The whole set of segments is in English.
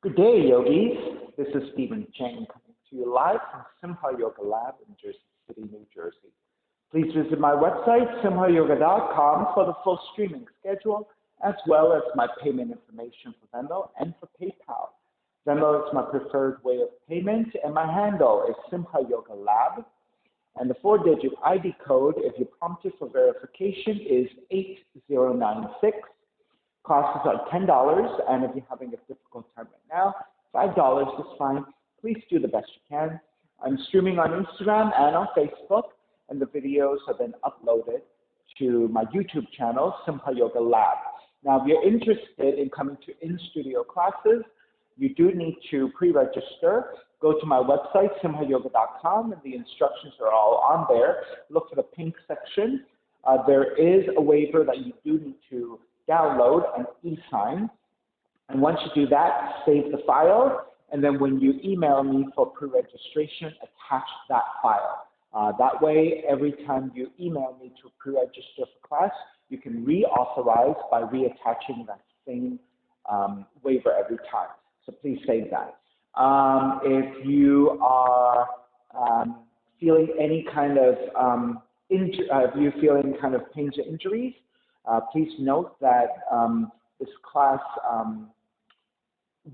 Good day, yogis. This is Stephen Chang coming to you live from Simha Yoga Lab in Jersey City, New Jersey. Please visit my website, simhayoga.com, for the full streaming schedule, as well as my payment information for Venmo and for PayPal. Venmo is my preferred way of payment, and my handle is Simha Yoga Lab. And the 4-digit ID code, if you're prompted for verification, is 8096. Costs are $10, and if you're having a difficult time right now, $5 is fine. Please do the best you can. I'm streaming on Instagram and on Facebook, and the videos have been uploaded to my YouTube channel, Simha Yoga Lab. Now, if you're interested in coming to in-studio classes, you do need to pre-register. Go to my website, simhayoga.com, and the instructions are all on there. Look for the pink section. There is a waiver that you do need to download and e-sign. And once you do that, save the file. And then when you email me for pre-registration, attach that file. That way, every time you email me to pre-register for class, you can reauthorize by reattaching that same waiver every time. So please save that. If you are feeling any kind of if you're feeling kind of pains or injuries, please note that this class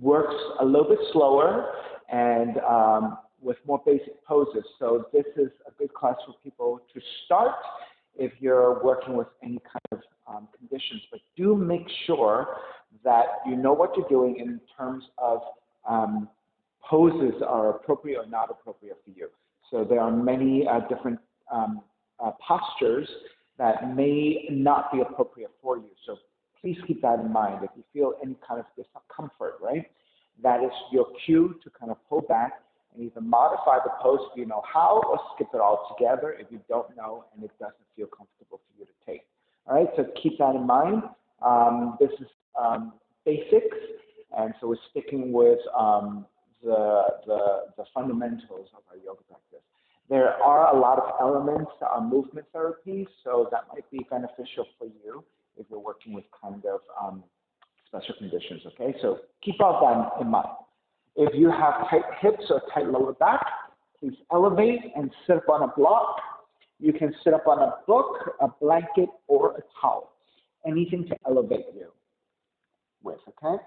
works a little bit slower and with more basic poses. So this is a good class for people to start if you're working with any kind of conditions. But do make sure that you know what you're doing in terms of poses are appropriate or not appropriate for you. So there are many different postures that may not be appropriate for you. So please keep that in mind. If you feel any kind of discomfort, right, that is your cue to kind of pull back and either modify the pose if you know how, or skip it altogether if you don't know and it doesn't feel comfortable for you to take. All right, so keep that in mind. This is basics, and so we're sticking with the fundamentals of our yoga practice. There are a lot of elements on movement therapy, so that might be beneficial for you if you're working with kind of special conditions, okay? So keep all that in mind. If you have tight hips or tight lower back, please elevate and sit up on a block. You can sit up on a book, a blanket, or a towel. Anything to elevate you with, okay?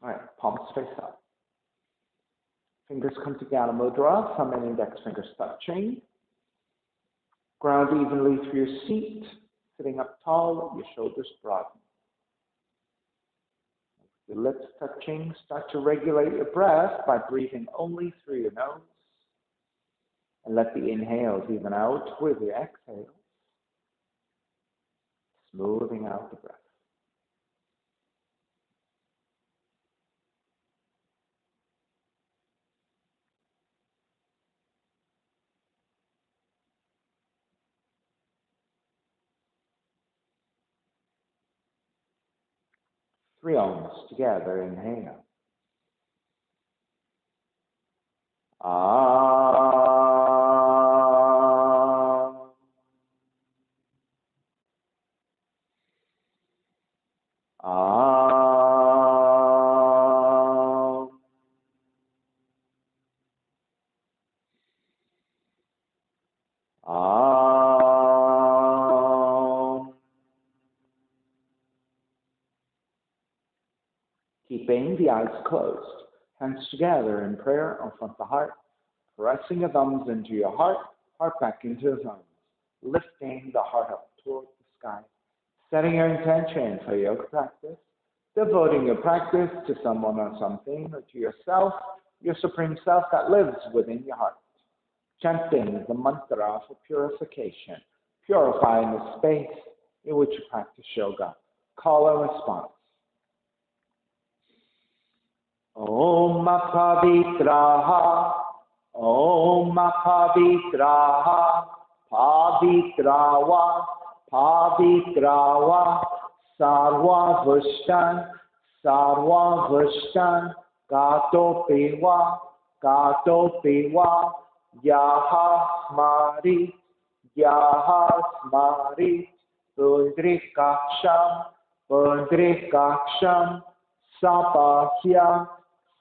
All right, palms face up. Fingers come together, mudra, thumb and index fingers touching. Ground evenly through your seat, sitting up tall, your shoulders broaden. Your lips touching, start to regulate your breath by breathing only through your nose. And let the inhales even out with your exhales, smoothing out the breath. Three arms together, inhale. Keeping the eyes closed, hands together in prayer in front of the heart, pressing your thumbs into your heart, heart back into the thumbs, lifting the heart up toward the sky, setting your intention for yoga practice, devoting your practice to someone or something, or to yourself, your supreme self that lives within your heart, chanting the mantra for purification, purifying the space in which you practice yoga. Call and response. Om Pavitraha, Om Pavitraha, Pavitrawa, Pavitrawa, Sarva Vushtan, Sarva Vushtan, Gato Piva, Yaha Smari, Pundrikaksham, Sapahya,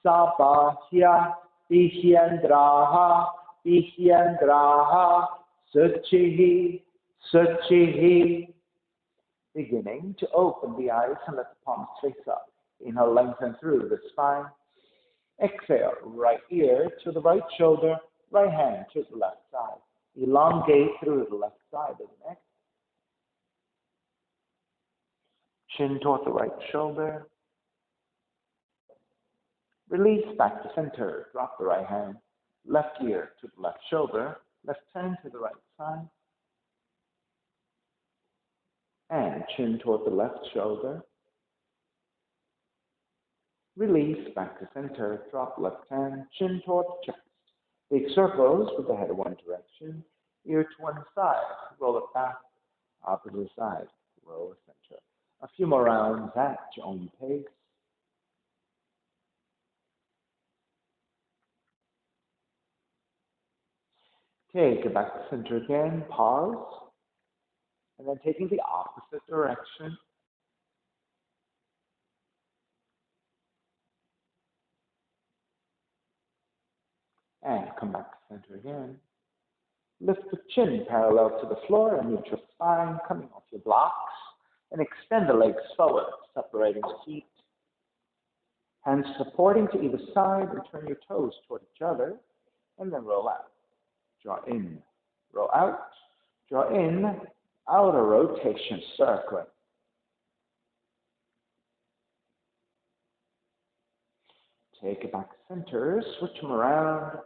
Sabahya Vihyendraha Vihyendraha Suchihi Suchihi. Beginning to open the eyes and let the palms face up. Inhale, lengthen through the spine. Exhale, right ear to the right shoulder, right hand to the left side. Elongate through the left side of the neck. Chin toward the right shoulder. Release back to center. Drop the right hand. Left ear to the left shoulder. Left hand to the right side. And chin toward the left shoulder. Release back to center. Drop left hand. Chin toward the chest. Big circles with the head one direction. Ear to one side. Roll it back. Opposite side. Roll the center. A few more rounds at your own pace. Take it back to center again. Pause. And then taking the opposite direction. And come back to center again. Lift the chin parallel to the floor and neutral spine, coming off your blocks. And extend the legs forward, separating the feet. Hands supporting to either side, and turn your toes toward each other. And then roll out. Draw in. Roll out. Draw in. Outer rotation, circling. Take it back to center. Switch them around.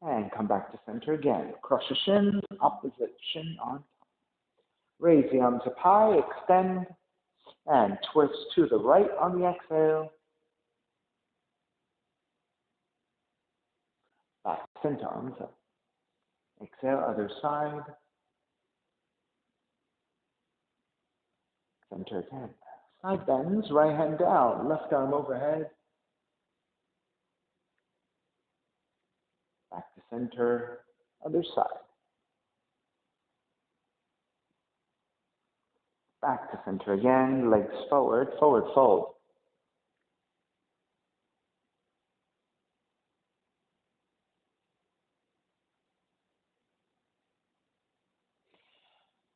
And come back to center again. Cross your shins, opposite shin on top. Raise the arms up high, extend, and twist to the right on the exhale. Back to center, arms up. Exhale, other side. Center again. Side bends, right hand down, left arm overhead. Back to center, other side. Back to center again, legs forward, forward fold.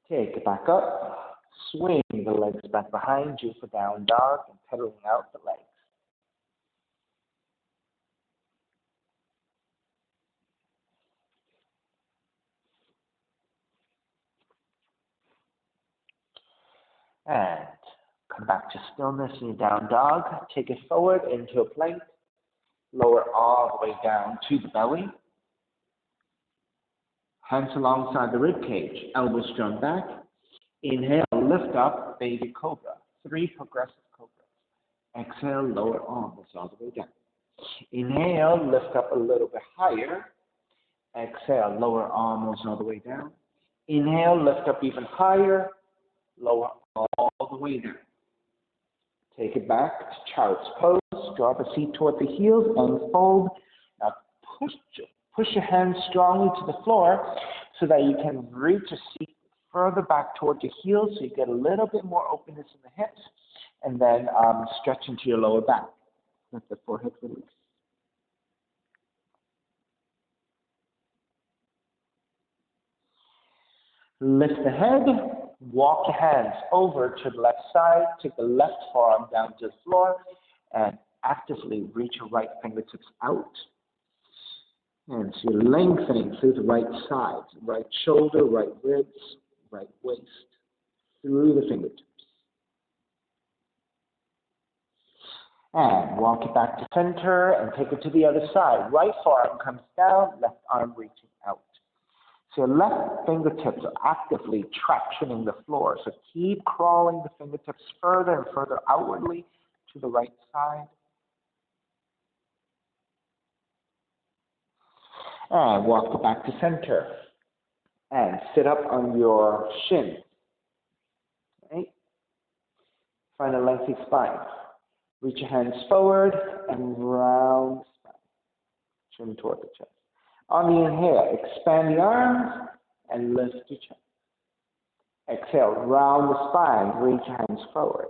Take it back up, swing the legs back behind you for down dog and pedaling out the legs. And come back to stillness in your down dog. Take it forward into a plank. Lower all the way down to the belly. Hands alongside the rib cage. Elbows drawn back. Inhale, lift up, baby cobra. 3 progressive cobras. Exhale, lower arms all the way down. Inhale, lift up a little bit higher. Exhale, lower arms all the way down. Inhale, lift up even higher. Lower all the way down. Take it back to child's pose. Draw the feet toward the heels and fold. Now push your hands strongly to the floor so that you can reach your seat further back toward your heels so you get a little bit more openness in the hips. And then stretch into your lower back. Let the forehead release. Lift the head. Walk your hands over to the left side. Take the left forearm down to the floor. And actively reach your right fingertips out. And so you're lengthening through the right side. Right shoulder, right ribs, right waist. Through the fingertips. And walk it back to center and take it to the other side. Right forearm comes down, left arm reaching out. So your left fingertips are actively tractioning the floor. So keep crawling the fingertips further and further outwardly to the right side. And walk it back to center. And sit up on your shin. Right? Find a lengthy spine. Reach your hands forward and round the spine. Chin toward the chest. On the inhale, expand the arms and lift your chest. Exhale, round the spine, reach your hands forward.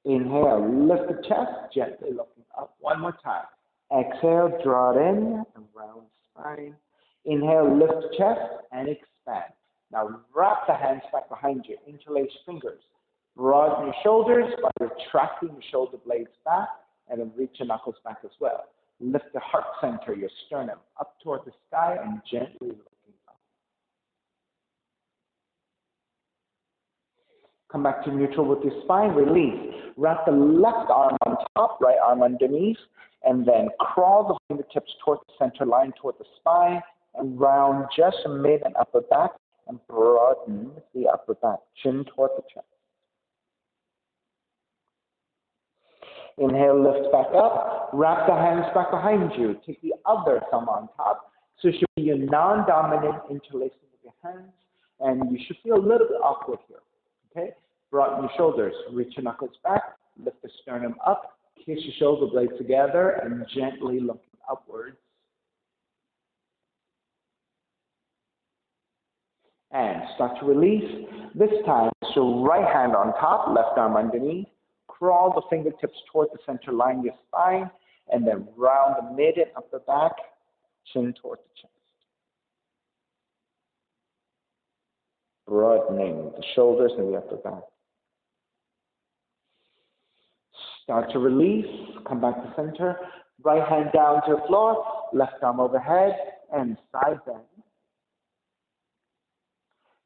Inhale, lift the chest, gently looking up. One more time. Exhale, draw it in and round the spine. Inhale, lift the chest and expand. Now wrap the hands back behind you, interlace fingers. Broaden your shoulders by retracting the shoulder blades back and then reach your knuckles back as well. Lift the heart center, your sternum, up toward the sky and gently looking up. Come back to neutral with your spine, release. Wrap the left arm on top, right arm underneath, and then crawl the fingertips toward the center line, toward the spine, and round just mid and upper back, and broaden the upper back, chin toward the chest. Inhale, lift back up, wrap the hands back behind you. Take the other thumb on top. So it should be your non-dominant interlacing of your hands, and you should feel a little bit awkward here. Okay? Broaden your shoulders, reach your knuckles back, lift the sternum up, kiss your shoulder blades together, and gently looking upwards. And start to release. This time, so right hand on top, left arm underneath. Crawl the fingertips toward the center line of your spine, and then round the mid and upper back, chin toward the chest. Broadening the shoulders and the upper back. Start to release, come back to center. Right hand down to the floor, left arm overhead, and side bend.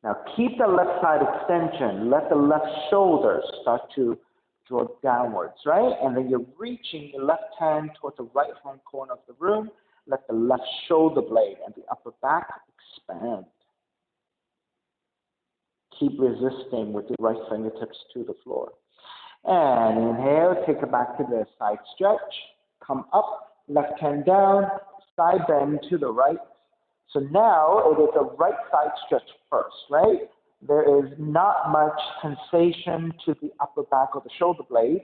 Now keep the left side extension. Let the left shoulder start to draw downwards, right? And then you're reaching your left hand toward the right hand corner of the room. Let the left shoulder blade and the upper back expand. Keep resisting with the right fingertips to the floor. And inhale, take it back to the side stretch. Come up, left hand down, side bend to the right. So now it is a right side stretch first, right? There is not much sensation to the upper back or the shoulder blade,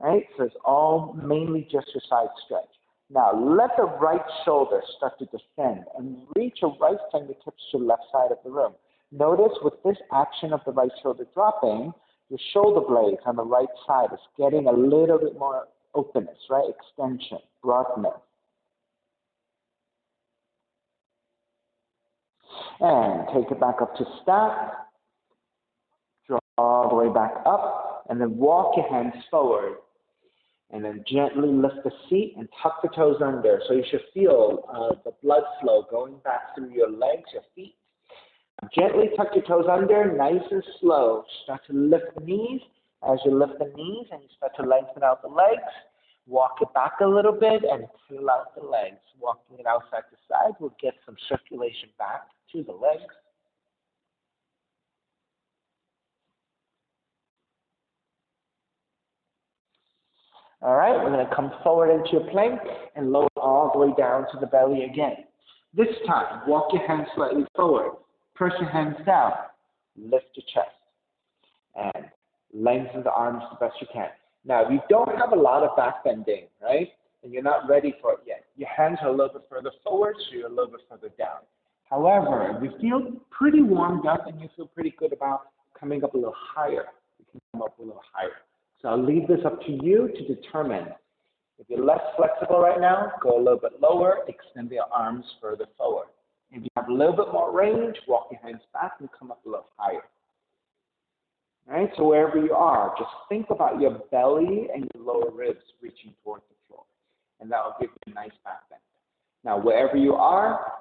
right? So it's all mainly just your side stretch. Now let the right shoulder start to descend and reach your right fingertips to the left side of the room. Notice with this action of the right shoulder dropping, your shoulder blades on the right side is getting a little bit more openness, right? Extension, broadness. And take it back up to stack. Draw all the way back up, and then walk your hands forward. And then gently lift the seat and tuck the toes under. So you should feel the blood flow going back through your legs, your feet. Gently tuck your toes under, nice and slow. Start to lift the knees. As you lift the knees and you start to lengthen out the legs, walk it back a little bit and fill out the legs. Walking it outside to side will get some circulation back to the legs. All right, we're going to come forward into your plank and lower all the way down to the belly again. This time, walk your hands slightly forward. Press your hands down. Lift your chest. And lengthen the arms the best you can. Now, if you don't have a lot of back bending, right, and you're not ready for it yet, your hands are a little bit further forward, so you're a little bit further down. However, if you feel pretty warmed up and you feel pretty good about coming up a little higher, you can come up a little higher. So I'll leave this up to you to determine. If you're less flexible right now, go a little bit lower, extend your arms further forward. If you have a little bit more range, walk your hands back and come up a little higher. All right, so wherever you are, just think about your belly and your lower ribs reaching towards the floor. And that will give you a nice back bend. Now, wherever you are,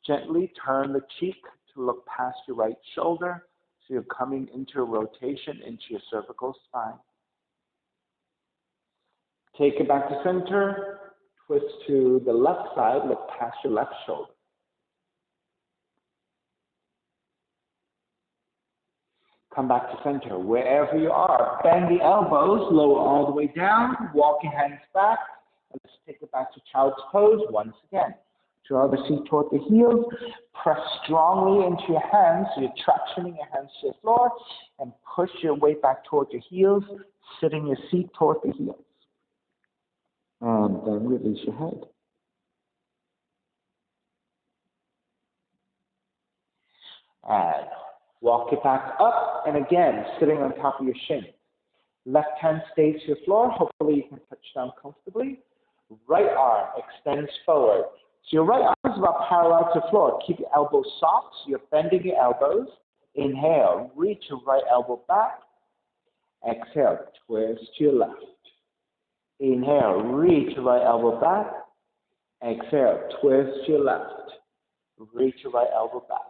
gently turn the cheek to look past your right shoulder. So you're coming into a rotation into your cervical spine. Take it back to center, twist to the left side, look past your left shoulder. Come back to center, wherever you are. Bend the elbows, lower all the way down, walk your hands back, and let's take it back to child's pose once again. Draw the seat toward the heels, press strongly into your hands, so you're tractioning your hands to the floor, and push your weight back toward your heels, sitting your seat toward the heels. And then release your head. And Walk it back up, and again, sitting on top of your shin. Left hand stays to the floor. Hopefully you can touch down comfortably. Right arm extends forward. So your right arm is about parallel to the floor. Keep your elbows soft, so you're bending your elbows. Inhale, reach your right elbow back. Exhale, twist to your left. Inhale, reach your right elbow back. Exhale, twist to your left. Reach your right elbow back.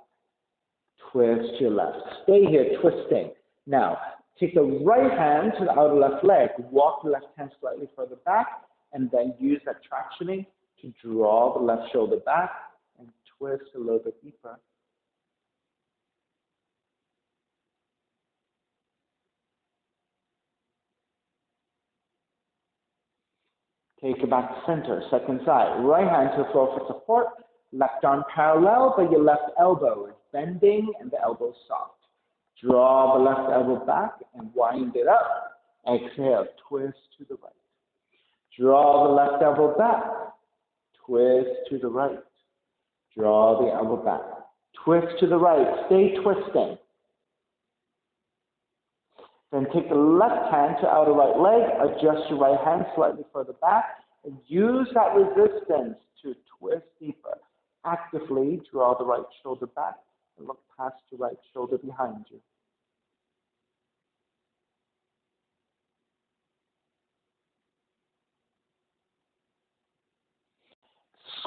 Twist to your left. Stay here, twisting. Now, take the right hand to the outer left leg. Walk the left hand slightly further back, and then use that tractioning to draw the left shoulder back and twist a little bit deeper. Take it back to center, second side. Right hand to the floor for support. Left arm parallel, but your left elbow is bending and the elbow is soft. Draw the left elbow back and wind it up. Exhale, twist to the right. Draw the left elbow back. Twist to the right. Draw the elbow back. Twist to the right. Stay twisting. Then take the left hand to outer right leg. Adjust your right hand slightly further back. And use that resistance to twist deeper. Actively draw the right shoulder back and look past your right shoulder behind you.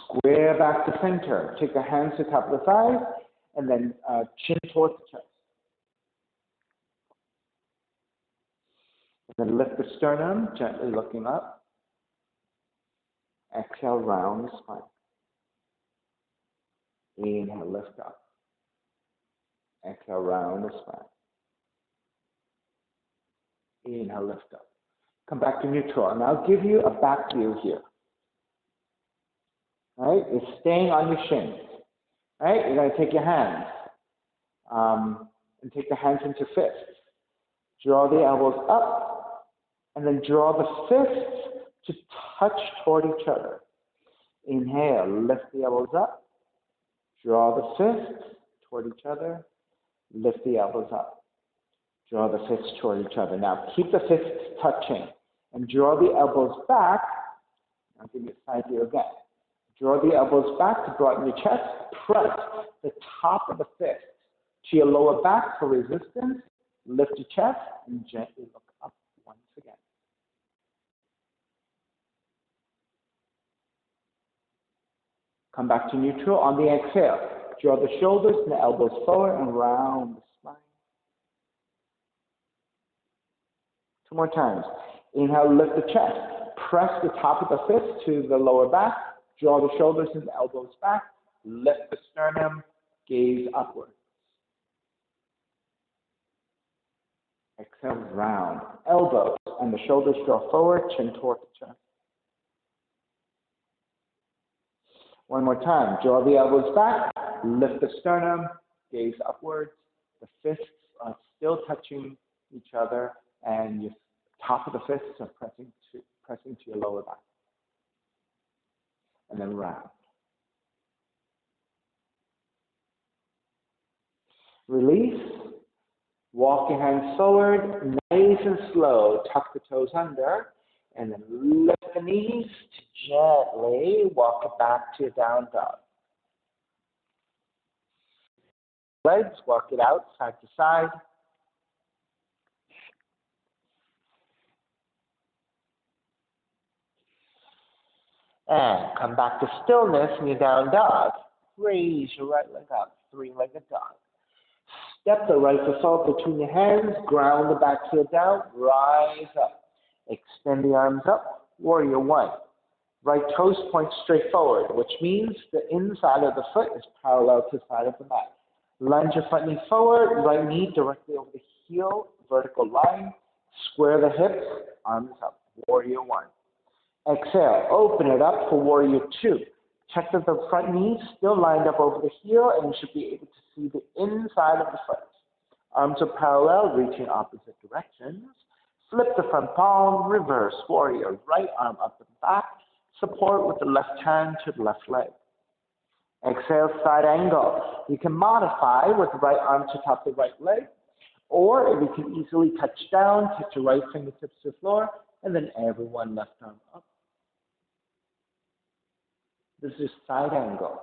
Square back to center. Take the hands to the top of the thighs and then chin towards the chest. And then lift the sternum, gently looking up. Exhale, round the spine. Inhale, lift up. Exhale, round the spine. Inhale, lift up. Come back to neutral, and I'll give you a back view here. All right, it's staying on your shins. All right, you're going to take your hands and take the hands into fists. Draw the elbows up, and then draw the fists to touch toward each other. Inhale, lift the elbows up. Draw the fists toward each other. Lift the elbows up. Draw the fists toward each other. Now keep the fists touching and draw the elbows back. I'll give you a side view again. Draw the elbows back to broaden your chest. Press the top of the fist to your lower back for resistance. Lift your chest and gently look up once again. Come back to neutral on the exhale. Draw the shoulders and the elbows forward and round the spine. Two more times. Inhale, lift the chest. Press the top of the fist to the lower back. Draw the shoulders and the elbows back. Lift the sternum. Gaze upward. Exhale, round. Elbows and the shoulders draw forward, chin toward the chest. One more time. Draw the elbows back. Lift the sternum. Gaze upwards. The fists are still touching each other, and your top of the fists are pressing to your lower back. And then round. Release. Walk your hands forward, nice and slow. Tuck the toes under, and then lift the knees to gently walk it back to a down dog. Legs, walk it out side to side. And come back to stillness in your down dog. Raise your right leg up, three-legged dog. Step the right foot forward between your hands, ground the back heel down, rise up. Extend the arms up, warrior one. Right toes point straight forward, which means the inside of the foot is parallel to the side of the mat. Lunge your front knee forward, right knee directly over the heel, vertical line. Square the hips, arms up, warrior one. Exhale, open it up for warrior two. Check that the front knee is still lined up over the heel, and you should be able to see the inside of the foot. Arms are parallel, reaching opposite directions. Flip the front palm, reverse warrior. Right arm up and back. Support with the left hand to the left leg. Exhale, side angle. You can modify with the right arm to top the right leg, or if you can easily touch down, touch your right fingertips to the floor, and then everyone left arm up. This is side angle.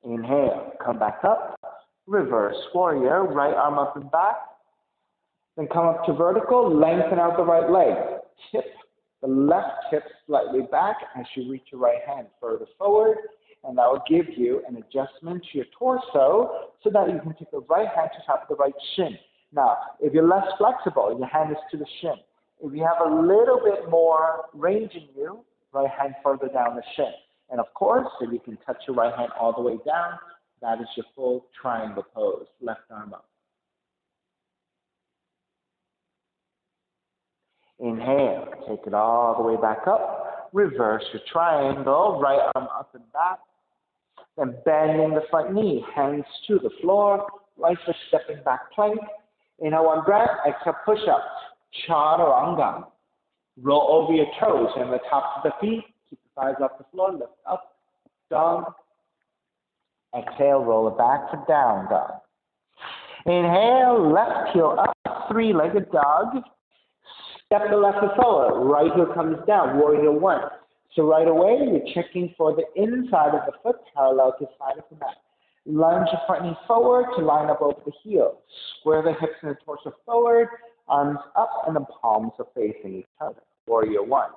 Inhale, come back up, reverse warrior, right arm up and back. Then come up to vertical, lengthen out the right leg. Tip the left hip slightly back as you reach your right hand further forward, and that will give you an adjustment to your torso so that you can take the right hand to top of the right shin. Now, if you're less flexible, your hand is to the shin. If you have a little bit more range in you, right hand further down the shin. And of course, if you can touch your right hand all the way down, that is your full triangle pose, left arm up. Inhale, take it all the way back up, reverse your triangle, right arm up and back, then bending the front knee, hands to the floor, right foot stepping back plank. Inhale, one breath, exhale, push up, chaturanga. Roll over your toes and the tops of the feet, keep the thighs off the floor, lift up, dog. Exhale, roll it back to down dog. Inhale, left heel up, three-legged dog. Step the left foot forward, right heel comes down, warrior one. So right away, you're checking for the inside of the foot parallel to the side of the mat. Lunge your front knee forward to line up over the heel. Square the hips and the torso forward, arms up, and the palms are facing each other. Warrior one.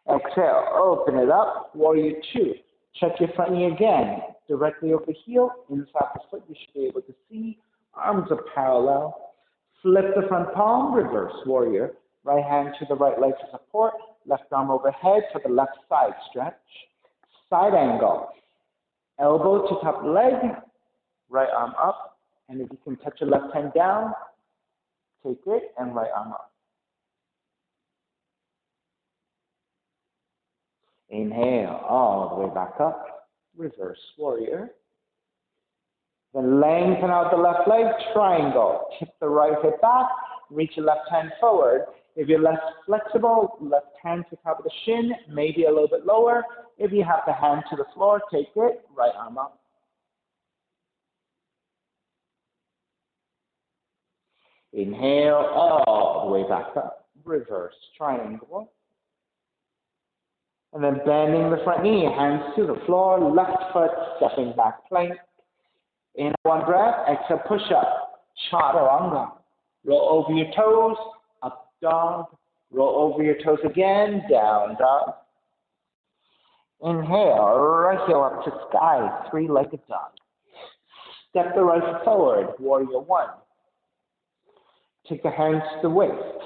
Exhale, open it up, warrior two. Check your front knee again, directly over the heel, inside the foot you should be able to see. Arms are parallel. Flip the front palm, reverse warrior. Right hand to the right leg to support, left arm overhead for the left side stretch. Side angle. Elbow to top leg, right arm up, and if you can touch your left hand down, take it and right arm up. Inhale, all the way back up, reverse warrior. Then lengthen out the left leg, triangle. Tip the right hip back, reach your left hand forward. If you're less flexible, left hand to top of the shin, maybe a little bit lower. If you have the hand to the floor, take it, right arm up. Inhale, all the way back up, reverse triangle. And then bending the front knee, hands to the floor, left foot stepping back plank. In one breath, exhale, push up, chaturanga. Roll over your toes, up dog. Roll over your toes again, down dog. Inhale, right heel up to sky, three-legged dog. Step the right foot forward, warrior one. Take the hands to the waist.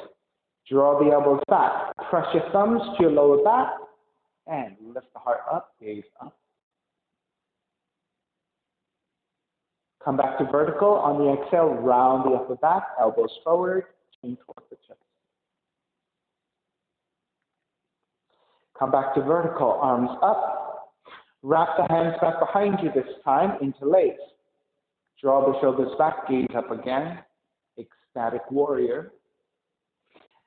Draw the elbows back. Press your thumbs to your lower back. And lift the heart up, gaze up. Come back to vertical. On the exhale, round the upper back, elbows forward, chin towards the chest. Come back to vertical, arms up. Wrap the hands back behind you this time, interlace. Draw the shoulders back, gaze up again, ecstatic warrior.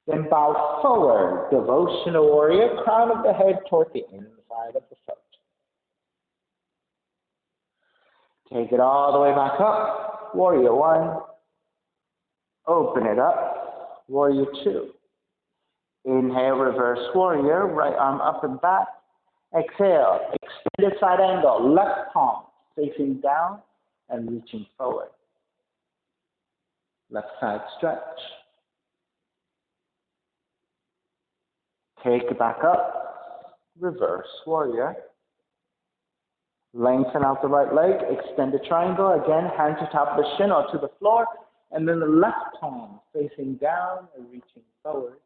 Then bow forward, devotional warrior, crown of the head toward the inside of the foot. Take it all the way back up, warrior one. Open it up, warrior two. Inhale, reverse warrior, right arm up and back. Exhale, extended side angle, left palm facing down and reaching forward. Left side stretch. Take it back up, reverse warrior. Lengthen out the right leg, extend the triangle. Again, hand to top of the shin or to the floor, and then the left palm facing down and reaching forward.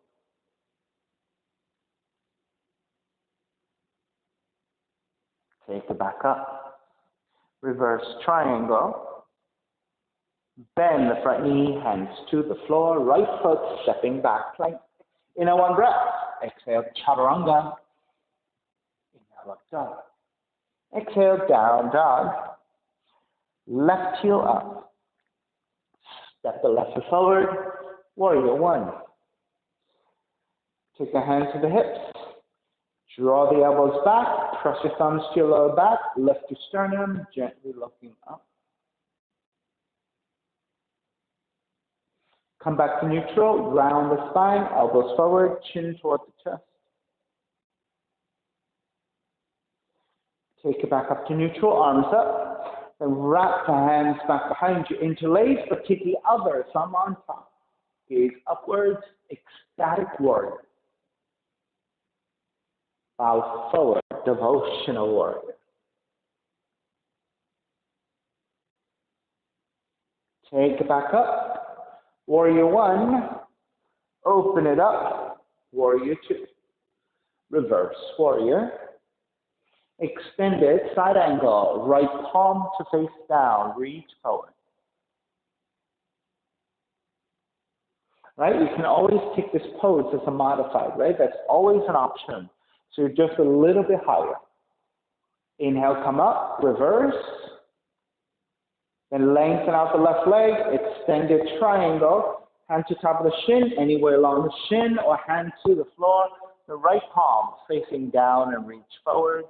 Take it back up, reverse triangle. Bend the front knee, hands to the floor, right foot stepping back plank. In a one breath, exhale, chaturanga. Inhale, up dog. Exhale, down dog. Left heel up. Step the left foot forward, warrior one. Take the hands to the hips. Draw the elbows back, Press your thumbs to your lower back. Lift your sternum, gently looking up. Come back to neutral. Round the spine. Elbows forward. Chin toward the chest. Take it back up to neutral. Arms up. Then wrap the hands back behind you. Interlace, but take the other thumb on top. Gaze upwards. Ecstatic warrior. Bow forward. Devotional warrior. Take it back up. Warrior one. Open it up. Warrior two. Reverse warrior. Extended side angle. Right palm to face down. Reach forward. Right? You can always take this pose as a modified, right? That's always an option. So you're just a little bit higher. Inhale, come up, reverse. Then lengthen out the left leg, extended triangle. Hand to top of the shin, anywhere along the shin, or hand to the floor. The right palm facing down and reach forward.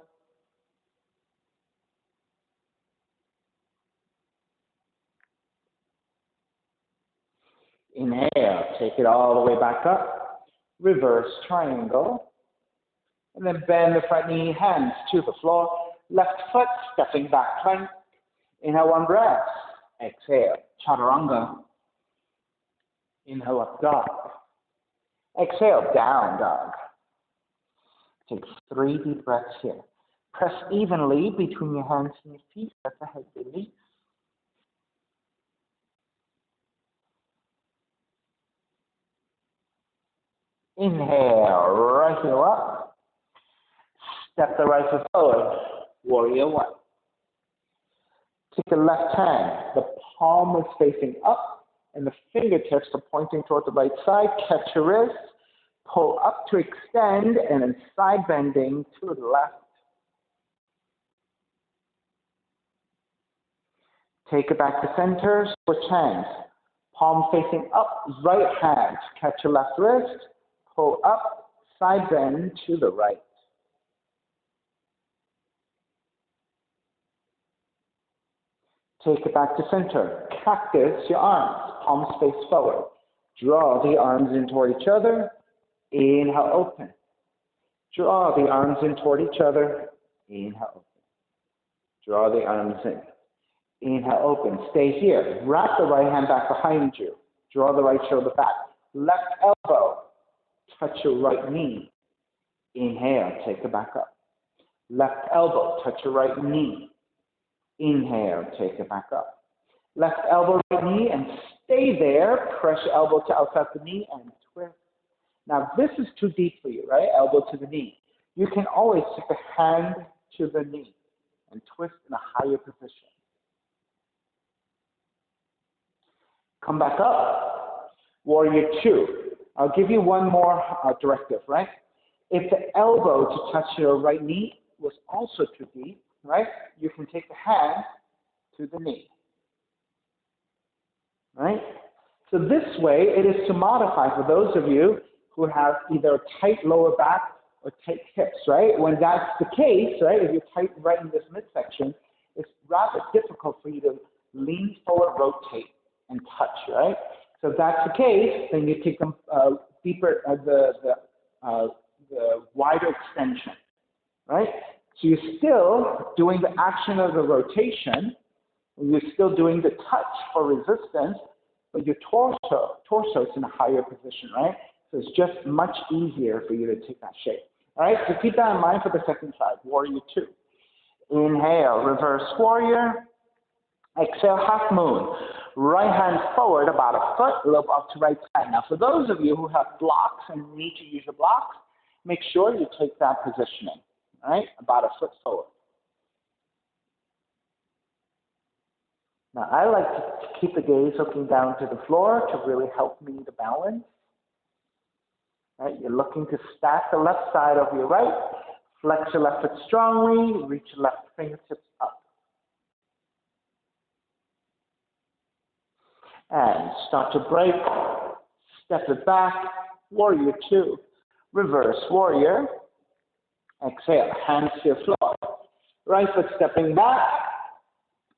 Inhale, take it all the way back up. Reverse triangle. And then bend the front knee, hands to the floor. Left foot, stepping back plank. Inhale, one breath. Exhale, chaturanga. Inhale, up dog. Exhale, down dog. Take 3 deep breaths here. Press evenly between your hands and your feet. Let the head release. Inhale, right heel up. Step the right foot forward. Warrior one. Take the left hand. The palm is facing up, and the fingertips are pointing toward the right side. Catch your wrist. Pull up to extend, and then side bending to the left. Take it back to center. Switch hands. Palm facing up. Right hand. Catch your left wrist. Pull up. Side bend to the right. Take it back to center. Cactus your arms. Palms face forward. Draw the arms in toward each other. Inhale, open. Draw the arms in toward each other. Inhale, open. Draw the arms in. Inhale, open. Stay here. Wrap the right hand back behind you. Draw the right shoulder back. Left elbow. Touch your right knee. Inhale, take it back up. Left elbow. Touch your right knee. Inhale, take it back up. Left elbow, right knee, and stay there. Press your elbow to outside the knee and twist. Now, this is too deep for you, right? Elbow to the knee. You can always take the hand to the knee and twist in a higher position. Come back up. Warrior two. I'll give you one more directive, right? If the elbow to touch your right knee was also too deep, right? You can take the hand to the knee, right? So this way, it is to modify for those of you who have either a tight lower back or tight hips, right? When that's the case, right, if you're tight right in this midsection, it's rather difficult for you to lean forward, rotate, and touch, right? So if that's the case, then you take them deeper, the wider extension, right? So you're still doing the action of the rotation, and you're still doing the touch for resistance, but your torso is in a higher position, right? So it's just much easier for you to take that shape. All right, so keep that in mind for the second side, warrior two. Inhale, reverse warrior. Exhale, half moon. Right hand forward about a foot, lobe up to right side. Now, for those of you who have blocks and need to use your blocks, make sure you take that positioning, all right, about a foot forward. Now, I like to keep the gaze looking down to the floor to really help me to balance. All right, you're looking to stack the left side of your right, flex your left foot strongly, reach your left fingertips up. And start to break, step it back, warrior two, reverse warrior. Exhale, hands to your floor. Right foot stepping back,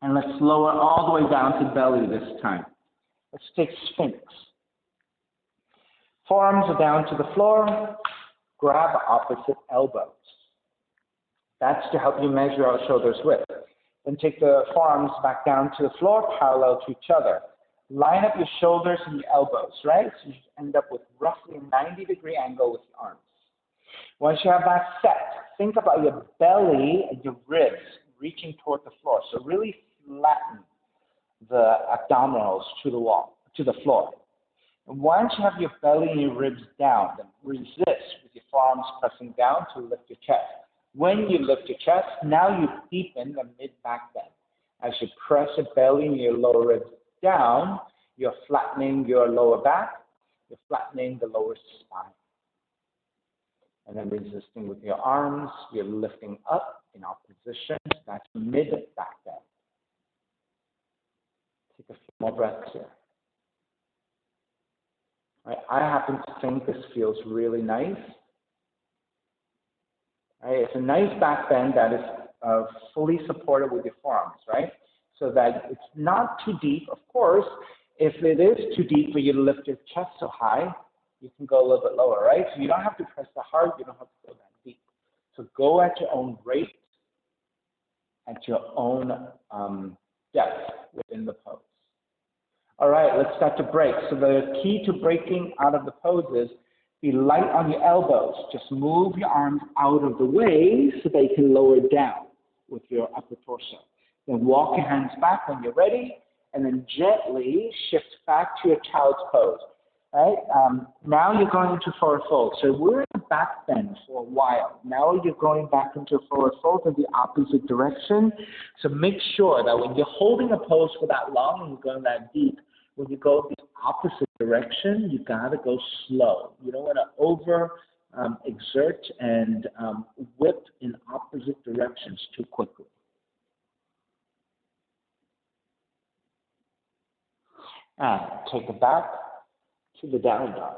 and let's lower all the way down to belly this time. Let's take Sphinx. Forearms are down to the floor. Grab opposite elbows. That's to help you measure out shoulders width. Then take the forearms back down to the floor, parallel to each other. Line up your shoulders and your elbows, right? So you end up with roughly a 90-degree angle with your arms. Once you have that set, think about your belly and your ribs reaching toward the floor. So really flatten the abdominals to the wall, to the floor. And once you have your belly and your ribs down, then resist with your forearms pressing down to lift your chest. When you lift your chest, now you deepen the mid-back bend. As you press your belly and your lower ribs down, you're flattening your lower back, you're flattening the lower spine. And then resisting with your arms, you're lifting up in opposition. That's mid-back bend. Take a few more breaths here. Right, I happen to think this feels really nice. Right, it's a nice back bend that is fully supported with your forearms, right? So that it's not too deep. Of course, if it is too deep for you to lift your chest so high, you can go a little bit lower, right? So you don't have to press that hard, you don't have to go that deep. So go at your own rate, at your own depth within the pose. All right, let's start to break. So the key to breaking out of the pose is be light on your elbows. Just move your arms out of the way so that you can lower down with your upper torso. Then walk your hands back when you're ready, and then gently shift back to your child's pose. Right? Now you're going into forward fold. So we're in a back bend for a while. Now you're going back into a forward fold in the opposite direction. So make sure that when you're holding a pose for that long and you're going that deep, when you go the opposite direction, you gotta go slow. You don't want to over exert and whip in opposite directions too quickly. And take it back to the down dog.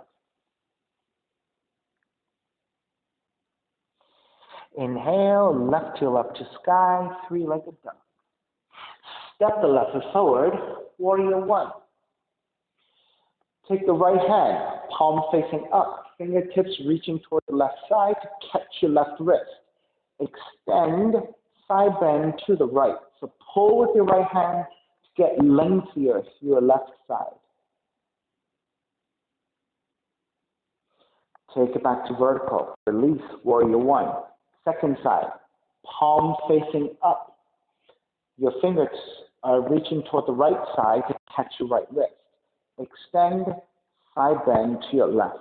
Inhale, left heel up to sky, three-legged dog. Step the left foot forward, warrior one. Take the right hand, palm facing up, fingertips reaching toward the left side to catch your left wrist. Extend, side bend to the right. So pull with your right hand to get lengthier through your left side. Take it back to vertical. Release, warrior one. Second side, palm facing up. Your fingers are reaching toward the right side to catch your right wrist. Extend, side bend to your left.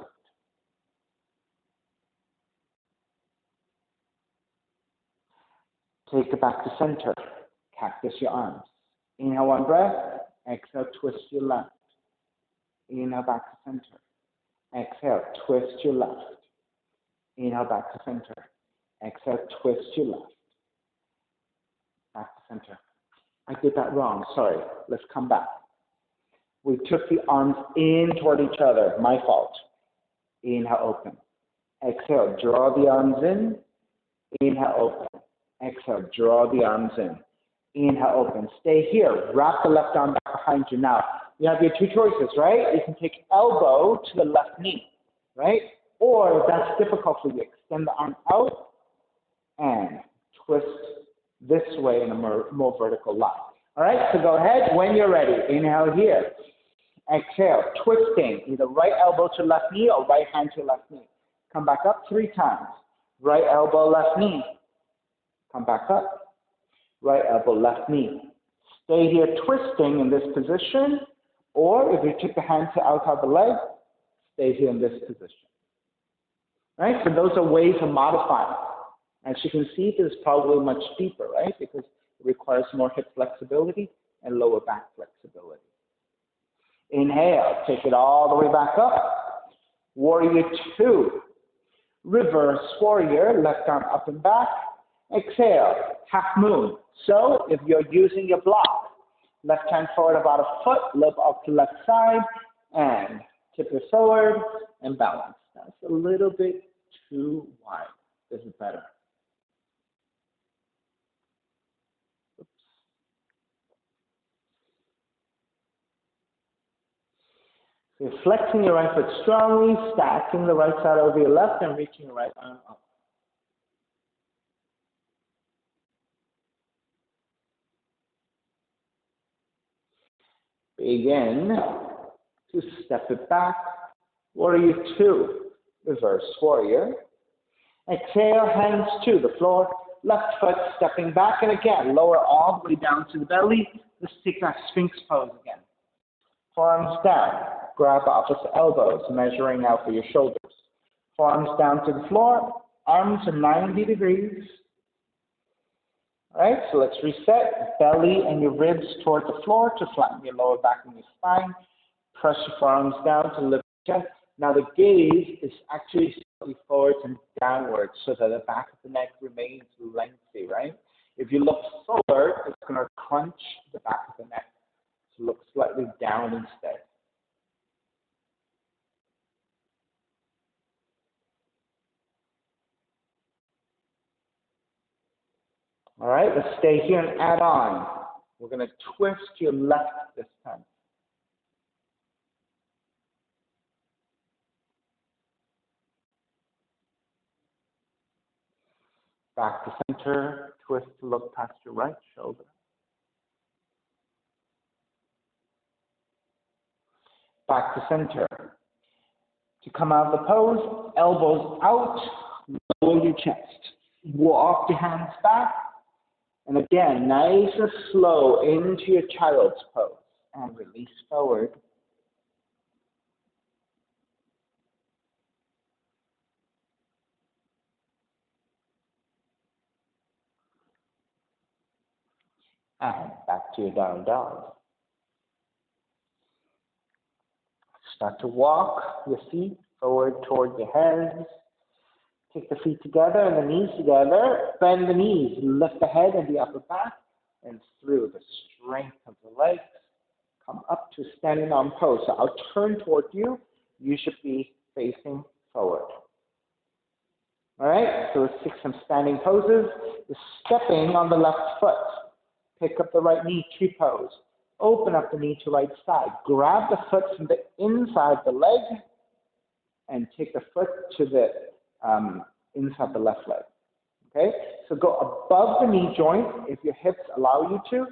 Take it back to center. Cactus your arms. Inhale one breath. Exhale, twist your left. Inhale back to center. Exhale, twist your left. Inhale back to center. Exhale, twist your left. Back to center. I did that wrong. Sorry. Let's come back. We took the arms in toward each other. My fault. Inhale, open. Exhale, draw the arms in. Inhale, open. Exhale, draw the arms in. Inhale, open. Stay here. Wrap the left arm back behind you. Now, you have your two choices, right? You can take elbow to the left knee, right? Or if that's difficult for you, extend the arm out and twist this way in a more vertical line. All right, so go ahead when you're ready. Inhale here. Exhale, twisting, either right elbow to left knee or right hand to left knee. Come back up 3 times. Right elbow, left knee. Come back up. Right elbow, left knee. Stay here twisting in this position, or if you took the hand to outside the leg, stay here in this position. Right, so those are ways of modifying. As you can see, this is probably much deeper, right? Because it requires more hip flexibility and lower back flexibility. Inhale, take it all the way back up. Warrior two. Reverse warrior, left arm up and back. Exhale, half moon. So if you're using your block, left hand forward about a foot, look up to left side, and tip it forward and balance. That's a little bit too wide. This is better. You're flexing your right foot strongly, stacking the right side over your left, and reaching your right arm up. Begin to step it back. Warrior two, reverse warrior. Exhale, hands to the floor. Left foot stepping back, and again, lower all the way down to the belly. Let's take that Sphinx pose again. Forearms down. Grab opposite elbows, measuring out for your shoulders. Forearms down to the floor. Arms are 90 degrees. All right, so let's reset. Belly and your ribs toward the floor to flatten your lower back and your spine. Press your forearms down to lift the chest. Now the gaze is actually slightly forwards and downwards so that the back of the neck remains lengthy, right? If you look forward, it's going to crunch the back of the neck. So look slightly down instead. All right, let's stay here and add on. We're going to twist your left this time. Back to center, twist to look past your right shoulder. Back to center. To come out of the pose, elbows out, lower your chest. Walk your hands back, and again, nice and slow into your child's pose, and release forward. And back to your down dog. Start to walk your feet forward toward your hands. Take the feet together and the knees together. Bend the knees, lift the head and the upper back, and through the strength of the legs, come up to standing arm pose. So I'll turn toward you. You should be facing forward. All right, so let's take some standing poses. You're stepping on the left foot. Pick up the right knee, tree pose. Open up the knee to right side. Grab the foot from the inside the leg and take the foot to the inside the left leg. Okay, so go above the knee joint if your hips allow you to.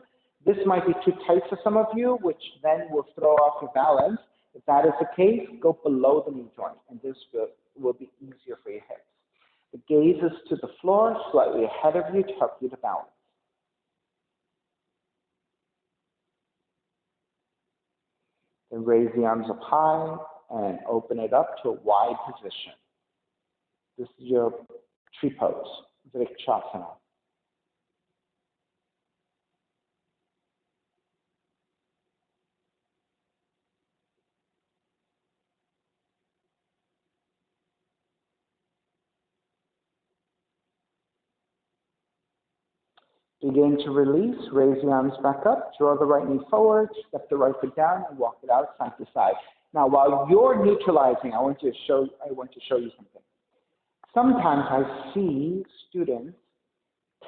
This might be too tight for some of you, which then will throw off your balance. If that is the case, go below the knee joint, and this will be easier for your hips. The gaze is to the floor, slightly ahead of you to help you to balance. Then raise the arms up high and open it up to a wide position. This is your tree pose, Vrikshasana. Begin to release, raise the arms back up, draw the right knee forward, step the right foot down, and walk it out side to side. Now, while you're neutralizing, I want to show you something. Sometimes I see students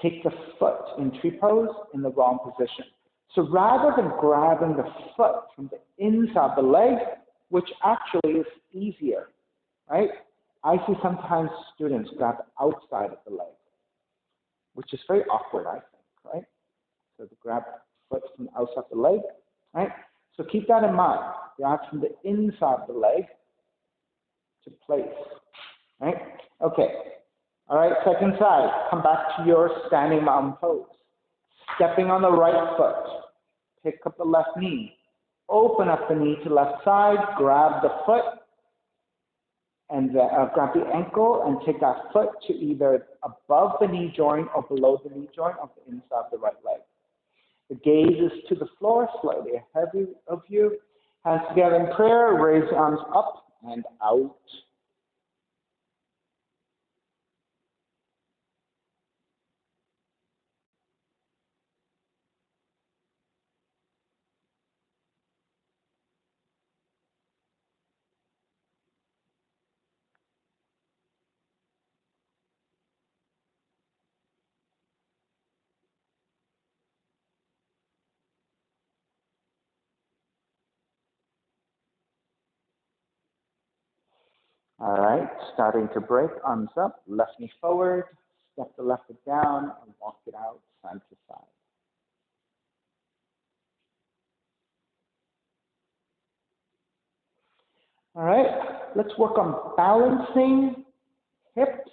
take the foot in tree pose in the wrong position. So rather than grabbing the foot from the inside the leg, which actually is easier, right? I see sometimes students grab outside of the leg, which is very awkward, I think, right? So to grab foot from outside the leg, right? So keep that in mind. Grab from the inside the leg to place, right? Okay. All right, second side. Come back to your standing mountain pose. Stepping on the right foot. Pick up the left knee. Open up the knee to left side. Grab the foot and grab the ankle and take that foot to either above the knee joint or below the knee joint of the inside of the right leg. The gaze is to the floor, slightly ahead of you. Hands together in prayer. Raise the arms up and out. All right, starting to break, arms up, left knee forward, step the left foot down and walk it out side to side. All right, let's work on balancing hips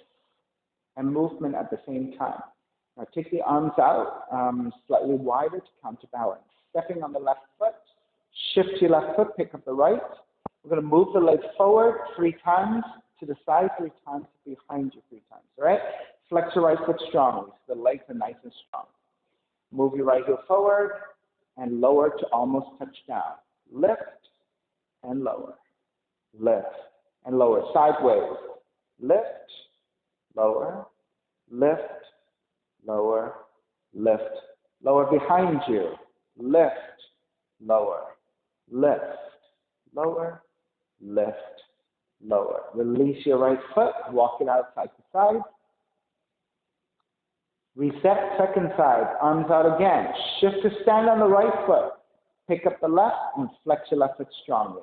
and movement at the same time. Now take the arms out slightly wider to counterbalance. Stepping on the left foot, shift your left foot, pick up the right. We're going to move the leg forward 3 times, to the side 3 times, behind you 3 times, all right? Flex your right foot strongly so the legs are nice and strong. Move your right heel forward and lower to almost touch down. Lift and lower. Lift and lower. Sideways. Lift, lower, lift, lower, lift, lower behind you. Lift, lower, lift, lower, lift, lower. Release your right foot, walk it out side to side. Reset second side, arms out again. Shift to stand on the right foot. Pick up the left and flex your left foot strongly.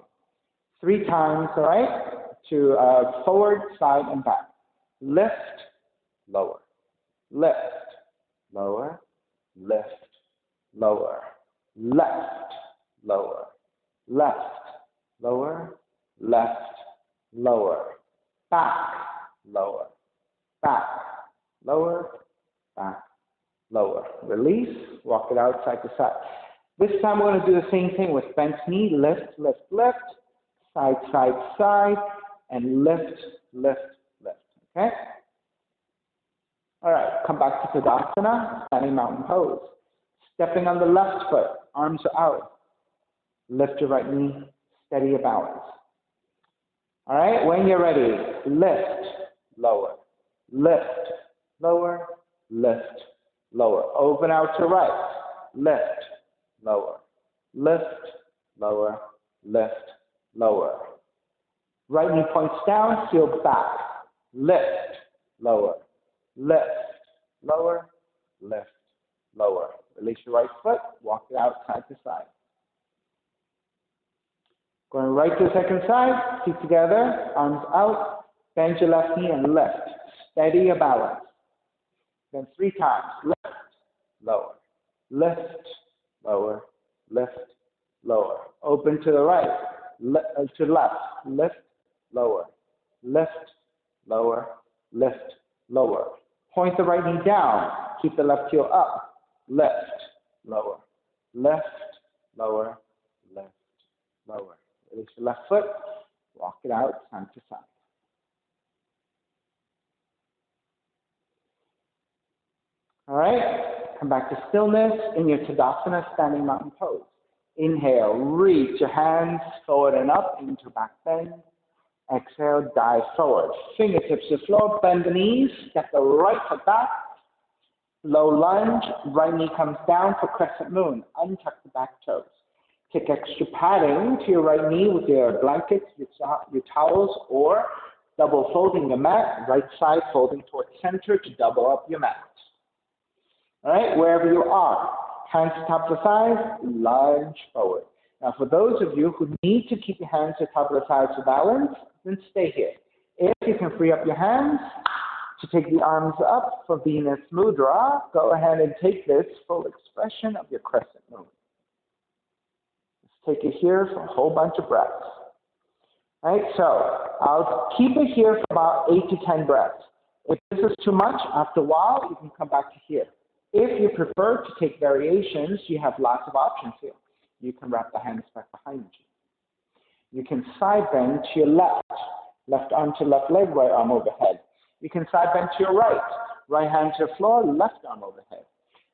3 times, all right, to forward, side, and back. Lift, lower, lift, lower, lift, lower, left, lower, left, lower, left, lower, back, lower, back, lower, back, lower. Release, walk it out side to side. This time we're going to do the same thing with bent knee, lift, lift, lift, side, side, side, and lift, lift, lift, okay? All right, come back to Tadasana, standing mountain pose. Stepping on the left foot, arms are out. Lift your right knee, steady your balance. All right, when you're ready, lift, lower, lift, lower, lift, lower. Open out to right, lift, lower, lift, lower, lift, lower. Right knee points down, heel back, lift, lower, lift, lower, lift, lower. Release your right foot, walk it out side to side. Going right to the second side, feet together, arms out, bend your left knee and lift. Steady your balance. Then 3 times, lift, lower, lift, lower, lift, lower. Open to the right, to the left, lift, lower, lift, lower, lift, lower. Point the right knee down, keep the left heel up, lift, lower, lift, lower, lift, lower. Release your left foot, walk it out side to side. All right, come back to stillness in your Tadasana, standing mountain pose. Inhale, reach your hands forward and up into back bend. Exhale, dive forward. Fingertips to the floor, bend the knees, step the right foot back. Low lunge, right knee comes down for crescent moon. Untuck the back toes. Take extra padding to your right knee with your blankets, your towels, or double folding the mat, right side folding towards center to double up your mat. All right, wherever you are, hands to top of the thighs, lunge forward. Now, for those of you who need to keep your hands to top of the thighs for balance, then stay here. If you can free up your hands to take the arms up for Venus Mudra, go ahead and take this full expression of your crescent moon. Take it here for a whole bunch of breaths. All right, so I'll keep it here for about 8 to 10 breaths. If this is too much, after a while, you can come back to here. If you prefer to take variations, you have lots of options here. You can wrap the hands back behind you. You can side bend to your left, left arm to left leg, right arm overhead. You can side bend to your right, right hand to the floor, left arm overhead.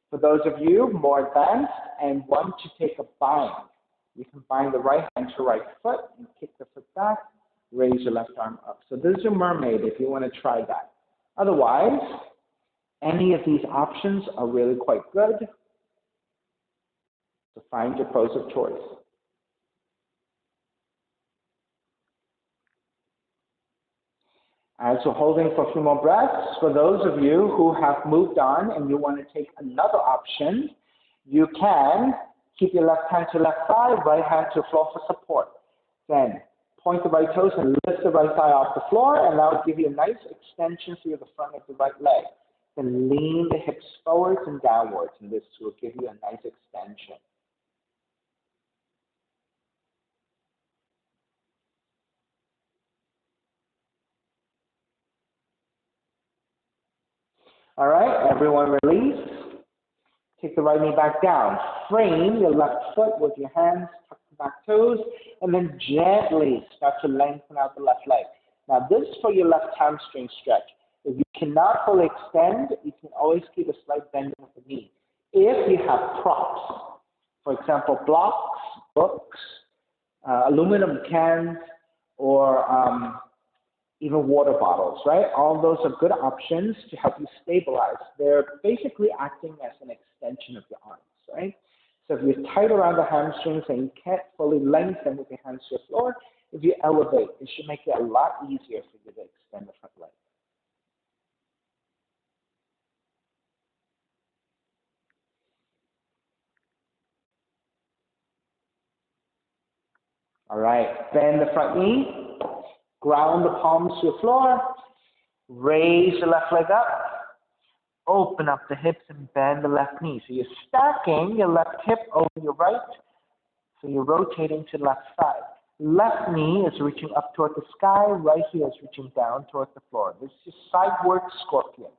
For those of you more advanced and want to take a bind, you can bind the right hand to right foot and kick the foot back, raise your left arm up. So this is your mermaid if you want to try that. Otherwise, any of these options are really quite good. So find your pose of choice. As we're holding for a few more breaths, for those of you who have moved on and you want to take another option, you can keep your left hand to left thigh, right hand to floor for support. Then Point the right toes and lift the right thigh off the floor, and that will give you a nice extension through the front of the right leg. Then lean the hips forwards and downwards, and this will give you a nice extension. All right, everyone release. Take the right knee back down. Frame your left foot with your hands, tuck the back toes, and then gently start to lengthen out the left leg. Now this is for your left hamstring stretch. If you cannot fully extend, you can always keep a slight bend of the knee. If you have props, for example, blocks, books, aluminum cans, or even water bottles, right? All those are good options to help you stabilize. They're basically acting as an extension of your arms, right? So if you're tight around the hamstrings and you can't fully lengthen with your hands to the floor, if you elevate, it should make it a lot easier for you to extend the front leg. All right, bend the front knee, ground the palms to the floor, raise the left leg up, open up the hips and bend the left knee. So you're stacking your left hip over your right, so you're rotating to the left side. Left knee is reaching up toward the sky, right heel is reaching down toward the floor. This is sideward scorpion.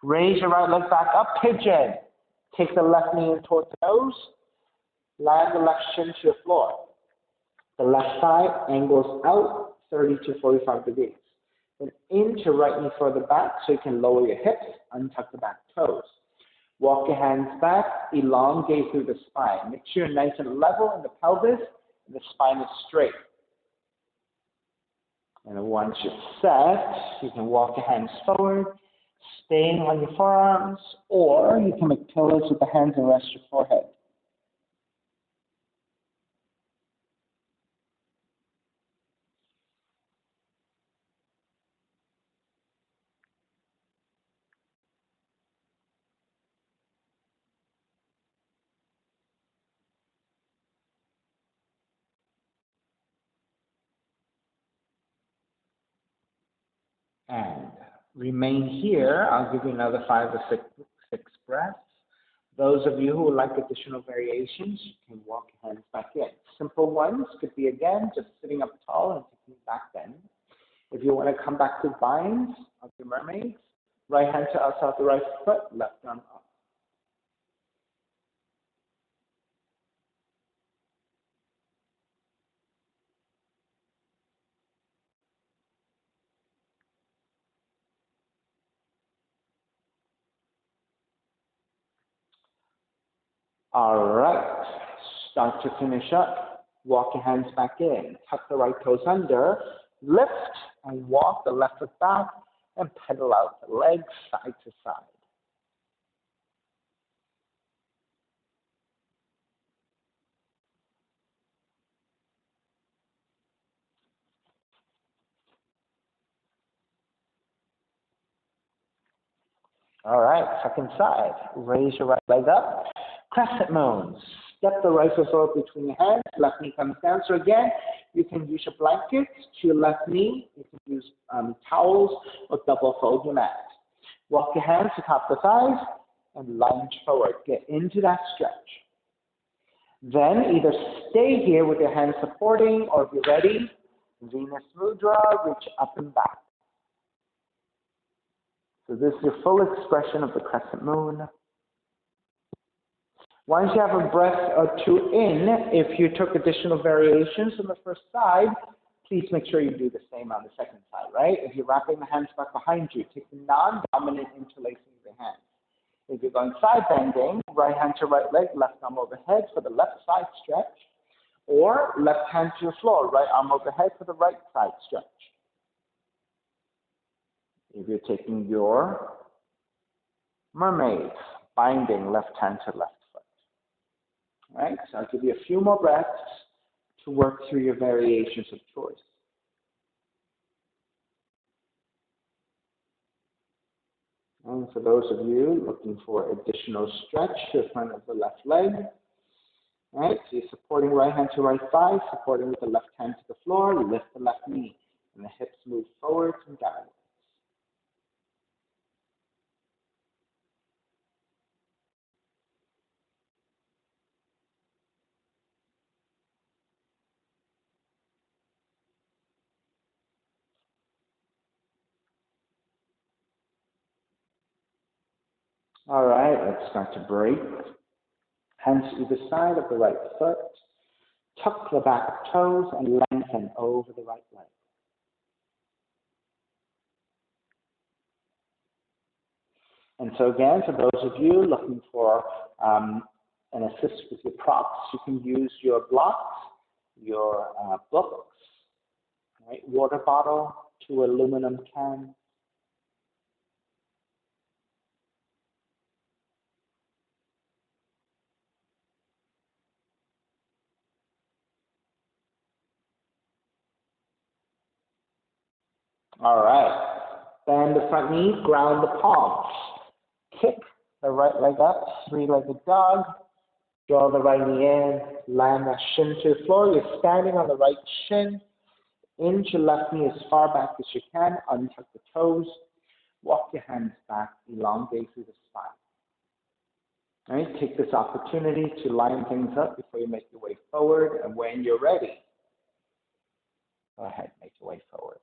Raise your right leg back up, pigeon. Take the left knee in toward the nose, land the left shin to the floor. The left thigh angles out 30 to 45 degrees. Then into right knee further back so you can lower your hips, untuck the back toes. Walk your hands back, elongate through the spine. Make sure you're nice and level in the pelvis and the spine is straight. And once you're set, you can walk your hands forward, staying on your forearms, or you can make pillows with the hands and rest your forehead. And remain here. I'll give you another 5 or 6 breaths. Those of you who would like additional variations, you can walk your hands back in. Simple ones could be, again, just sitting up tall and taking back bend. If you want to come back to binds of your mermaids, right hand to outside the right foot, left arm up. All right, start to finish up. Walk your hands back in. Tuck the right toes under. Lift and walk the left foot back and pedal out the legs side to side. All right, second side. Raise your right leg up. Crescent moon. Step the right foot forward between your hands. Left knee comes down. So again, you can use your blanket to your left knee. You can use towels or double fold your mat. Walk your hands to top the thighs and lunge forward. Get into that stretch. Then either stay here with your hands supporting, or if you're ready, Venus Mudra, reach up and back. So this is your full expression of the crescent moon. Once you have a breath or two in, if you took additional variations on the first side, please make sure you do the same on the second side, right? If you're wrapping the hands back behind you, take the non-dominant interlacing of the hands. If you're going side bending, right hand to right leg, left arm overhead for the left side stretch, or left hand to the floor, right arm overhead for the right side stretch. If you're taking your mermaid, binding left hand to left foot. All right, so I'll give you a few more breaths to work through your variations of choice. And for those of you looking for additional stretch to the front of the left leg, All right, so you're supporting right hand to right thigh, supporting with the left hand to the floor, lift the left knee, and the hips move forwards and downwards. All right, let's start to break. Hands to either side of the right foot. Tuck the back toes and lengthen over the right leg. And so again, for those of you looking for an assist with your props, you can use your blocks, your books, right? Water bottle, 2 aluminum cans. All right. Bend the front knee, ground the palms. Kick the right leg up, 3-legged dog. Draw the right knee in, land that shin to the floor. You're standing on the right shin. Inch your left knee as far back as you can. Untuck the toes. Walk your hands back. Elongate through the spine. All right, take this opportunity to line things up before you make your way forward. And when you're ready, go ahead, make your way forward.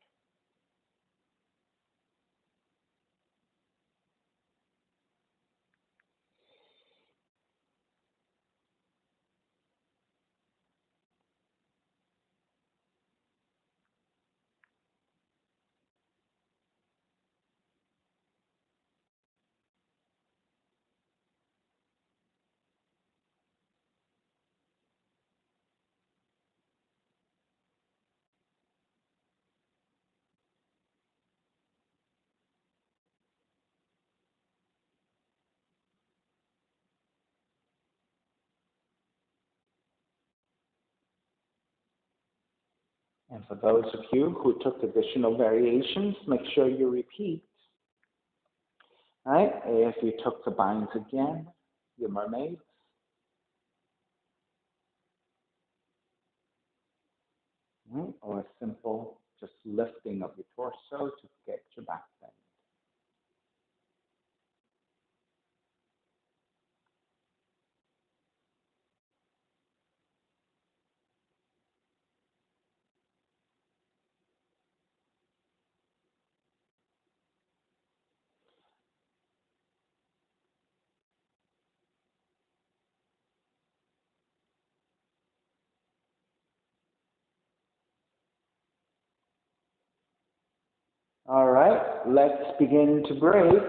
And for those of you who took additional variations, make sure you repeat. All right, if you took the binds again, your mermaid. Right, or a simple just lifting of your torso to get your back bend. All right, let's begin to break.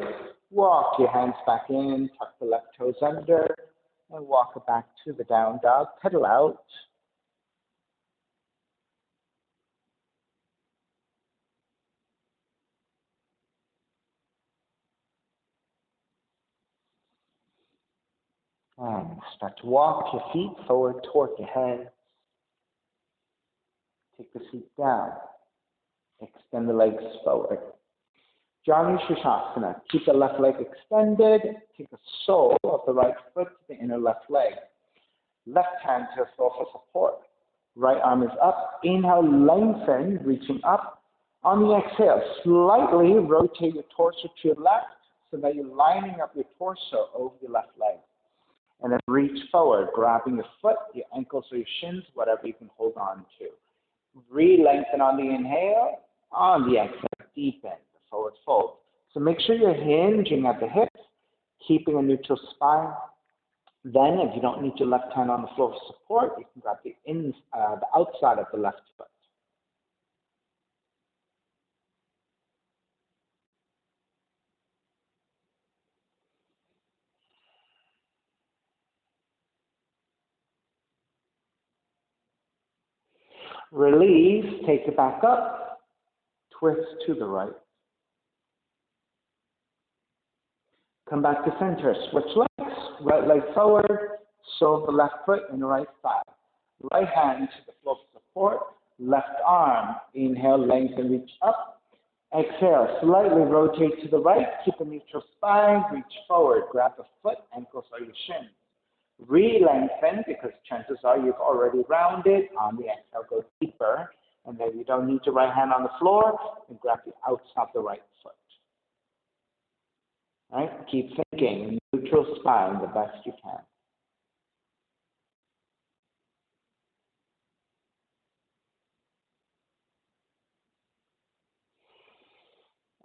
Walk your hands back in, tuck the left toes under, and walk it back to the down dog. Pedal out. And start to walk your feet forward toward your hands. Take the feet down. Extend the legs forward. Janu Shirshasana. Keep the left leg extended. Take the sole of the right foot to the inner left leg. Left hand to the floor for support. Right arm is up. Inhale, lengthen, reaching up. On the exhale, slightly rotate your torso to your left so that you're lining up your torso over your left leg. And then reach forward, grabbing your foot, your ankles or your shins, whatever you can hold on to. Re-lengthen on the inhale. On the exhale, deepen the forward fold. So make sure you're hinging at the hips, keeping a neutral spine. Then, if you don't need your left hand on the floor for support, you can grab the outside of the left foot. Release, take it back up, twist to the right. Come back to center, switch legs, right leg forward, sole of the left foot and the right thigh. Right hand to the floor for support, left arm, inhale, lengthen, reach up. Exhale, slightly rotate to the right, keep a neutral spine, reach forward, grab the foot, ankles or your shins. Re-lengthen, because chances are you've already rounded. On the exhale, go deeper. And then you don't need your right hand on the floor, and grab the outside of the right foot. Right? Keep thinking, neutral spine the best you can.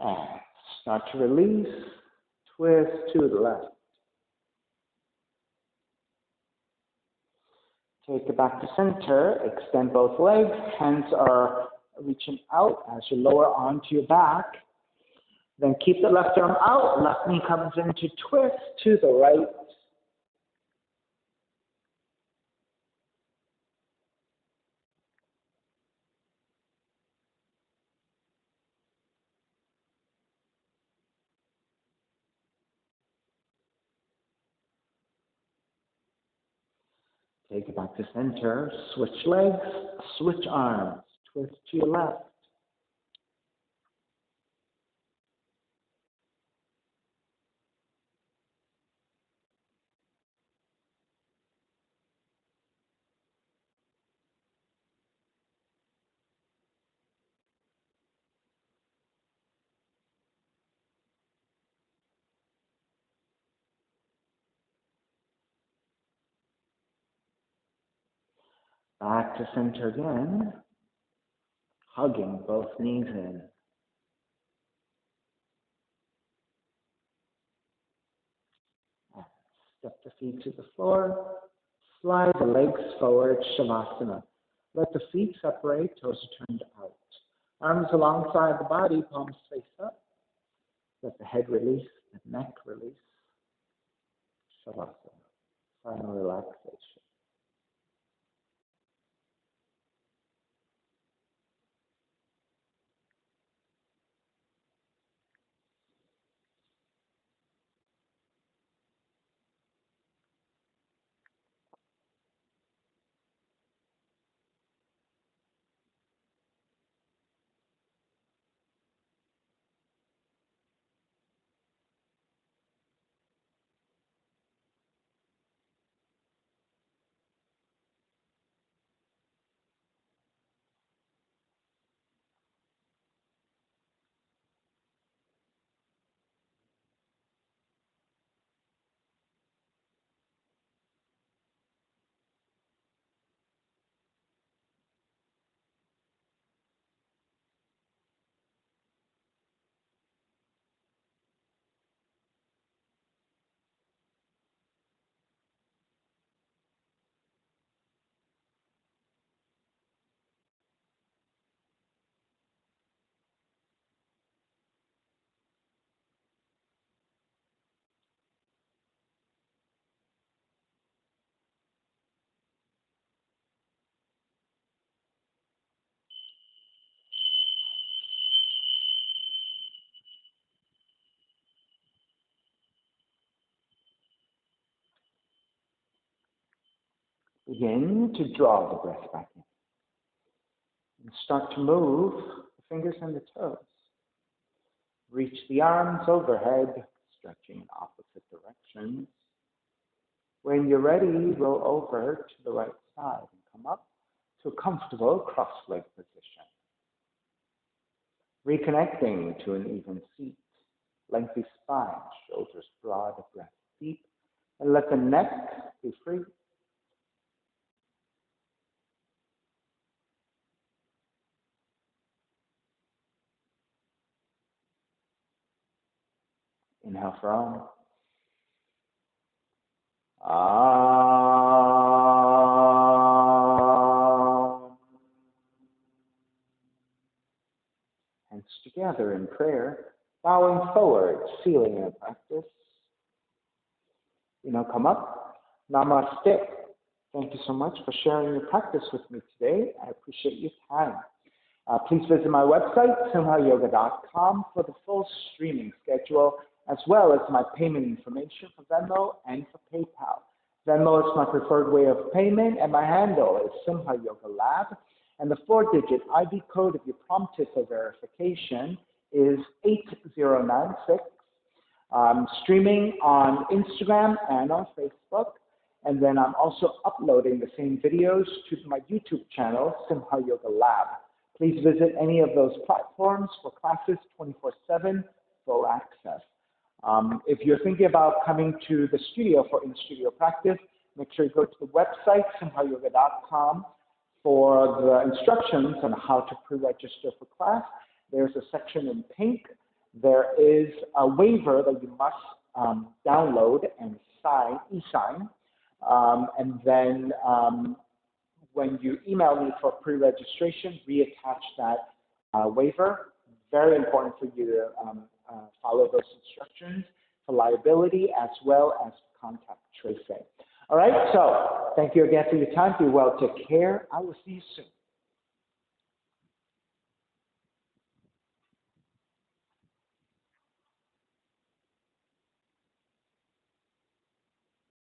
And start to release, twist to the left. Take it back to center, extend both legs, hands are reaching out as you lower onto your back. Then keep the left arm out, left knee comes into twist to the right. Take it back to center, switch legs, switch arms, twist to your left. Back to center again, hugging both knees in. Step the feet to the floor, slide the legs forward, Shavasana. Let the feet separate, toes are turned out. Arms alongside the body, palms face up. Let the head release, the neck release. Shavasana, final relaxation. Begin to draw the breath back in. And start to move the fingers and the toes. Reach the arms overhead, stretching in opposite directions. When you're ready, roll over to the right side and come up to a comfortable cross-leg position. Reconnecting to an even seat. Lengthy spine, shoulders broad, breath deep, and let the neck be free. Inhale for Om. Hands together in prayer, bowing forward, sealing your practice. Come up. Namaste. Thank you so much for sharing your practice with me today. I appreciate your time. Please visit my website, simhayoga.com, for the full streaming schedule, as well as my payment information for Venmo and for PayPal. Venmo is my preferred way of payment, and my handle is Simha Yoga Lab. And the 4-digit ID code, if you're prompted for verification, is 8096. Streaming on Instagram and on Facebook. And then I'm also uploading the same videos to my YouTube channel, Simha Yoga Lab. Please visit any of those platforms for classes 24/7, full access. If you're thinking about coming to the studio for in-studio practice, make sure you go to the website, simhayoga.com, for the instructions on how to pre-register for class. There's a section in pink. There is a waiver that you must download and sign, e-sign. And then when you email me for pre-registration, reattach that waiver. Very important for you to follow those instructions for liability as well as contact tracing. All right, so thank you again for your time. Be well, take care. I will see you soon.